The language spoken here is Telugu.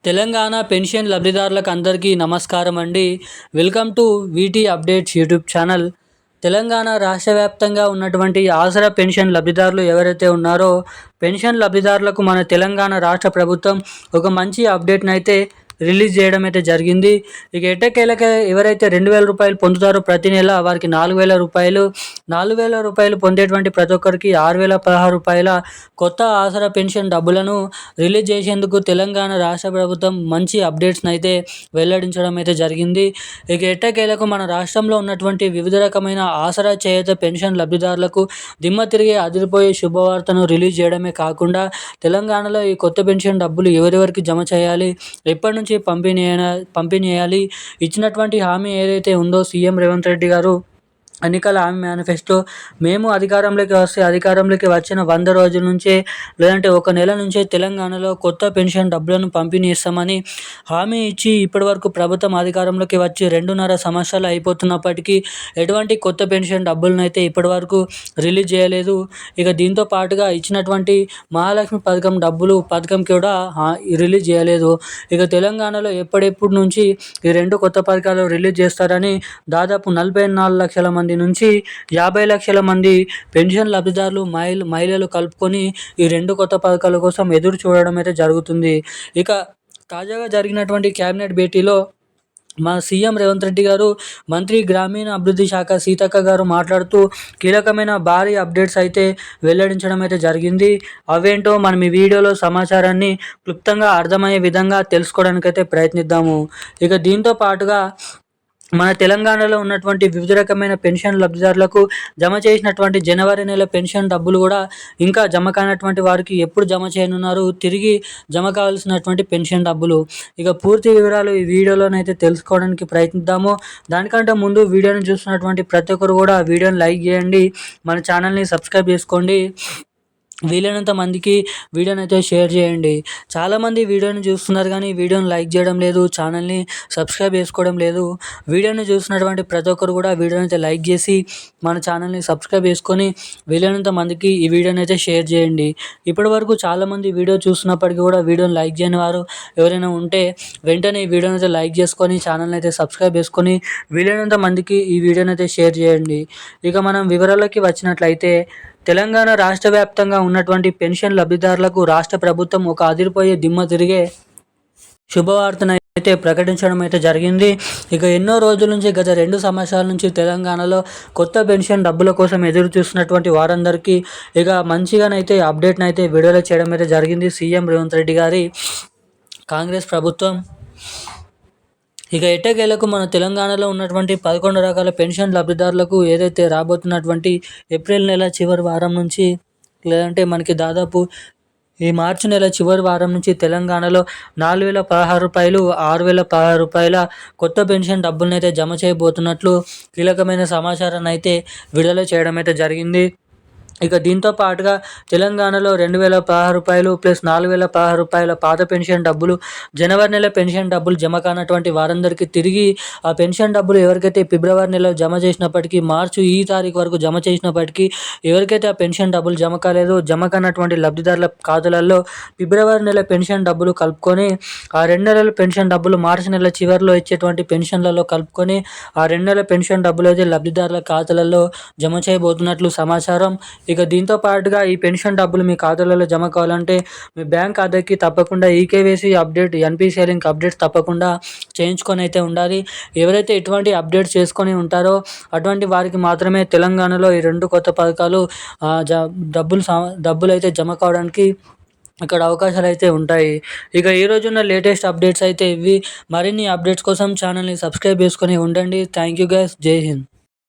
తెలంగాణ పెన్షన్ లబ్ధిదారులకు అందరికీ నమస్కారం అండి. Welcome to వీటీ updates YouTube channel. Telangana రాష్ట్ర వ్యాప్తంగా ఉన్నటువంటి ఆసరా పెన్షన్ లబ్ధిదారులు ఎవరైతే ఉన్నారో పెన్షన్ లబ్ధిదారులకు మన తెలంగాణ రాష్ట్ర ప్రభుత్వం ఒక మంచి అప్డేట్ని అయితే రిలీజ్ చేయడం అయితే జరిగింది. ఇక ఎట్టకేలక ఎవరైతే 2,000 రూపాయలు పొందుతారో ప్రతి నెల వారికి 4,000 రూపాయలు, 4,000 రూపాయలు పొందేటువంటి ప్రతి ఒక్కరికి 6,016 రూపాయల కొత్త ఆసరా పెన్షన్ డబ్బులను రిలీజ్ చేసేందుకు తెలంగాణ రాష్ట్ర ప్రభుత్వం మంచి అప్డేట్స్ని అయితే వెల్లడించడం అయితే జరిగింది. ఇక ఎట్టకేలకు మన రాష్ట్రంలో ఉన్నటువంటి వివిధ రకమైన ఆసరా చేయూత పెన్షన్ లబ్ధిదారులకు దిమ్మ తిరిగే అదిరిపోయే శుభవార్తను రిలీజ్ చేయడమే కాకుండా తెలంగాణలో ఈ కొత్త పెన్షన్ డబ్బులు ఎవరెవరికి జమ చేయాలి, ఎప్పటి నుంచి పంపిణీ చేయాలి, ఇచ్చినటువంటి హామీ ఏదైతే ఉందో సీఎం రేవంత్ రెడ్డి గారు ఎన్నికల హామీ మేనిఫెస్టో మేము అధికారంలోకి వచ్చిన 100 రోజుల నుంచే లేదంటే ఒక నెల నుంచే తెలంగాణలో కొత్త పెన్షన్ డబ్బులను పంపిణీ ఇస్తామని హామీ ఇచ్చి ఇప్పటివరకు ప్రభుత్వం అధికారంలోకి వచ్చి 2.5 సంవత్సరాలు అయిపోతున్నప్పటికీ ఎటువంటి కొత్త పెన్షన్ డబ్బులను అయితే ఇప్పటివరకు రిలీజ్ చేయలేదు. ఇక దీంతో పాటుగా ఇచ్చినటువంటి మహాలక్ష్మి పథకం కూడా రిలీజ్ చేయలేదు. ఇక తెలంగాణలో ఎప్పటి నుంచి ఈ 2 కొత్త పథకాలు రిలీజ్ చేస్తారని దాదాపు 44 లక్షల మంది నుంచి 50 లక్షల మంది పెన్షన్ లబ్ధిదారులు మహిళలు కలుపుకొని ఈ 2 కొత్త పథకాల కోసం ఎదురు చూడడం అయితే జరుగుతుంది. ఇక తాజాగా జరిగినటువంటి క్యాబినెట్ భేటీలో మా సీఎం రేవంత్ రెడ్డి గారు, మంత్రి గ్రామీణ అభివృద్ధి శాఖ సీతక్క గారు మాట్లాడుతూ కీలకమైన భారీ అప్డేట్స్ అయితే వెల్లడించడం అయితే జరిగింది. అవేంటో మనం ఈ వీడియోలో సమాచారాన్ని క్లుప్తంగా అర్థమయ్యే విధంగా తెలుసుకోవడానికైతే ప్రయత్నిద్దాము. ఇక దీంతో పాటుగా మన తెలంగాణలో ఉన్నటువంటి వివిధ రకమైన పెన్షన్ లబ్ధిదారులకు జమ చేసినటువంటి జనవరి నెల పెన్షన్ డబ్బులు కూడా ఇంకా జమ కానటువంటి వారికి ఎప్పుడు జమ చేయనున్నారు, తిరిగి జమ కావాల్సినటువంటి పెన్షన్ డబ్బులు, ఇక పూర్తి వివరాలు ఈ వీడియోలోనైతే తెలుసుకోవడానికి ప్రయత్నిద్దాము. దానికంటే ముందు వీడియోని చూస్తున్నటువంటి ప్రతి ఒక్కరు కూడా వీడియోని లైక్ చేయండి, మన ఛానల్ని సబ్స్క్రైబ్ చేసుకోండి, వీలైనంత మందికి వీడియోని అయితే షేర్ చేయండి. చాలామంది వీడియోని చూస్తున్నారు కానీ వీడియోని లైక్ చేయడం లేదు, ఛానల్ని సబ్స్క్రైబ్ చేసుకోవడం లేదు. వీడియోని చూస్తున్నటువంటి ప్రతి ఒక్కరు కూడా వీడియోని అయితే లైక్ చేసి మన ఛానల్ని సబ్స్క్రైబ్ చేసుకొని వీలైనంత మందికి ఈ వీడియోని అయితే షేర్ చేయండి. ఇప్పటివరకు చాలామంది వీడియో చూస్తున్నప్పటికీ కూడా వీడియోని లైక్ చేయని వారు ఎవరైనా ఉంటే వెంటనే ఈ వీడియోని అయితే లైక్ చేసుకొని ఛానల్ని అయితే సబ్స్క్రైబ్ చేసుకొని వీలైనంత మందికి ఈ వీడియోని అయితే షేర్ చేయండి. ఇక మనం వివరాలకి వచ్చినట్లయితే తెలంగాణ రాష్ట్ర వ్యాప్తంగా ఉన్నటువంటి పెన్షన్ లబ్ధిదారులకు రాష్ట్ర ప్రభుత్వం ఒక అదిరిపోయే దిమ్మ తిరిగే శుభవార్తను అయితే ప్రకటించడం అయితే జరిగింది. ఇక ఎన్నో రోజుల నుంచి గత 2 సంవత్సరాల నుంచి తెలంగాణలో కొత్త పెన్షన్ డబ్బుల కోసం ఎదురు చూస్తున్నటువంటి వారందరికీ ఇక మంచిగానైతే అప్డేట్ని అయితే విడుదల చేయడం అయితే జరిగింది సీఎం రేవంత్ రెడ్డి గారి కాంగ్రెస్ ప్రభుత్వం. ఇక ఎట్టకేలకు మన తెలంగాణలో ఉన్నటువంటి 11 రకాల పెన్షన్ లబ్ధిదారులకు ఏదైతే రాబోతున్నటువంటి ఏప్రిల్ నెల చివరి వారం నుంచి లేదంటే మనకి దాదాపు ఈ మార్చి నెల చివరి వారం నుంచి తెలంగాణలో 4,016 రూపాయలు, 6,016 రూపాయల కొత్త పెన్షన్ డబ్బులను అయితే జమ చేయబోతున్నట్లు కీలకమైన సమాచారాన్ని అయితే విడుదల చేయడం అయితే జరిగింది. ఇక దీంతో పాటుగా తెలంగాణలో 2,016 రూపాయలు ప్లస్ 4,016 రూపాయల పాత పెన్షన్ డబ్బులు, జనవరి నెల పెన్షన్ డబ్బులు జమ కానటువంటి వారందరికీ తిరిగి ఆ పెన్షన్ డబ్బులు ఎవరికైతే ఫిబ్రవరి నెలలో జమ చేసినప్పటికీ, మార్చి ఈ తారీఖు వరకు జమ చేసినప్పటికీ ఎవరికైతే ఆ పెన్షన్ డబ్బులు జమ కాలేదో జమ కానటువంటి లబ్ధిదారుల ఖాతాలలో ఫిబ్రవరి నెల పెన్షన్ డబ్బులు కలుపుకొని ఆ 2 నెలల పెన్షన్ డబ్బులు మార్చి నెల చివరిలో ఇచ్చేటువంటి పెన్షన్లలో కలుపుకొని ఆ 2 నెలల పెన్షన్ డబ్బులు అయితే లబ్ధిదారుల ఖాతాలలో జమ చేయబోతున్నట్లు సమాచారం. ఇక దీంతో పాటుగా ఈ పెన్షన్ డబ్బులు మీ ఖాతాలలో జమ కావాలంటే మీ బ్యాంక్ ఖాతాకి తప్పకుండా eKYC update, NPCI link updates తప్పకుండా చేయించుకొని అయితే ఉండాలి. ఎవరైతే ఇటువంటి అప్డేట్స్ చేసుకొని ఉంటారో అటువంటి వారికి మాత్రమే తెలంగాణలో ఈ 2 కొత్త పథకాలు డబ్బులు అయితే జమ కావడానికి ఇక్కడ అవకాశాలు అయితే ఉంటాయి. ఇక ఈరోజున్న లేటెస్ట్ అప్డేట్స్ అయితే ఇవి. మరిన్ని అప్డేట్స్ కోసం ఛానల్ని సబ్స్క్రైబ్ చేసుకొని ఉండండి. Thank you guys. జై హింద్.